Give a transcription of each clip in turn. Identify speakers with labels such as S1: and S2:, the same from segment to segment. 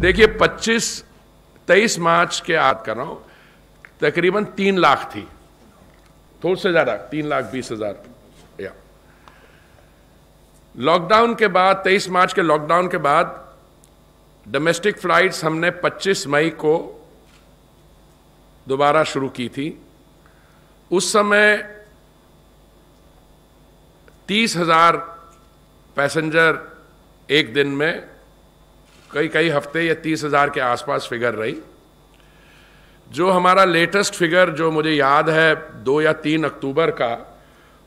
S1: देखिए 23 मार्च के याद कर रहा हूं, तकरीबन 3 लाख थी, थोड़ा से ज्यादा 3,20,000। या लॉकडाउन के बाद 23 मार्च के लॉकडाउन के बाद डोमेस्टिक फ्लाइट्स हमने 25 मई को दोबारा शुरू की थी। उस समय 30,000 पैसेंजर एक दिन में, कई हफ्ते ये 30,000 के आसपास फिगर रही। जो हमारा लेटेस्ट फिगर जो मुझे याद है 2 या 3 अक्टूबर का,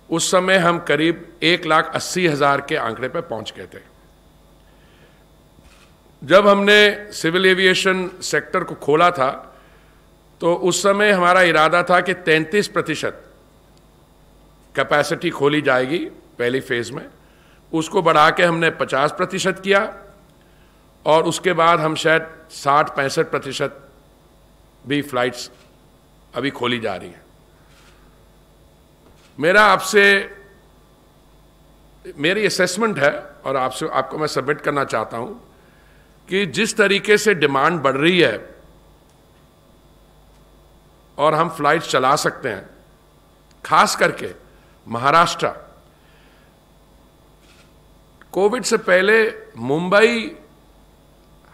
S1: उस समय हम करीब 1,80,000 के आंकड़े पे पहुंच गए थे। जब हमने सिविल एविएशन सेक्टर को खोला था तो उस समय हमारा इरादा था कि 33% कैपेसिटी खोली जाएगी पहली फेज में, उसको बढ़ा के हमने 50% किया और उसके बाद हम शायद 60-65% भी फ्लाइट्स अभी खोली जा रही हैं। मेरी असेसमेंट है और आपको मैं सबमिट करना चाहता हूं कि जिस तरीके से डिमांड बढ़ रही है और हम फ्लाइट्स चला सकते हैं, खास करके महाराष्ट्र। कोविड से पहले मुंबई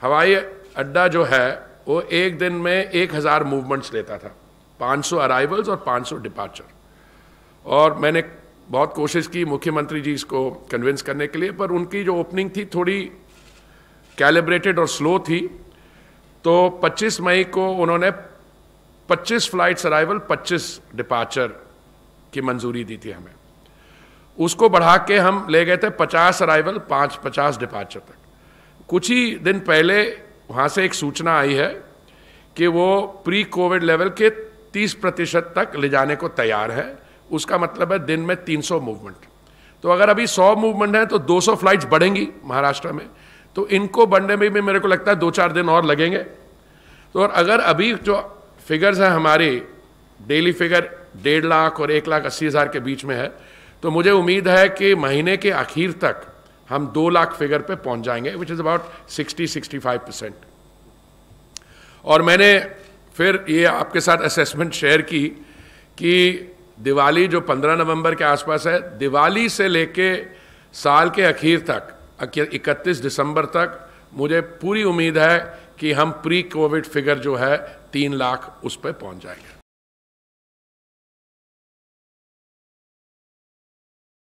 S1: हवाई अड्डा जो है वो एक दिन में 1,000 मूवमेंट्स लेता था, 500 अराइवल्स और 500 डिपार्चर। और मैंने बहुत कोशिश की मुख्यमंत्री जी इसको कन्विंस करने के लिए, पर उनकी जो ओपनिंग थी थोड़ी कैलिब्रेटेड और स्लो थी। तो 25 मई को उन्होंने 25 फ्लाइट्स अराइवल 25 डिपार्चर की मंजूरी दी थी हमें। उसको बढ़ा के हम ले गए थे 50 अराइवल 50 डिपार्चर तक। कुछ ही दिन पहले वहाँ से एक सूचना आई है कि वो प्री कोविड लेवल के 30% तक ले जाने को तैयार है। उसका मतलब है दिन में 300 मूवमेंट। तो अगर अभी 100 मूवमेंट है तो 200 फ्लाइट्स बढ़ेंगी महाराष्ट्र में, तो इनको बढ़ने में भी मेरे को लगता है 2-4 दिन और लगेंगे। तो और अगर अभी जो फिगर्स हैं हमारी डेली फिगर 1.5 लाख और 1,80,000 के बीच में है, तो मुझे उम्मीद है कि महीने के आखिर तक हम 2 लाख फिगर पे पहुंच जाएंगे, विच इज अबाउट 60-65%। और मैंने फिर ये आपके साथ असेसमेंट शेयर की कि दिवाली जो 15 नवंबर के आसपास है, दिवाली से लेके साल के आखिर तक 31 दिसंबर तक मुझे पूरी उम्मीद है कि हम प्री कोविड फिगर जो है 3 लाख उस पर पहुंच जाएंगे।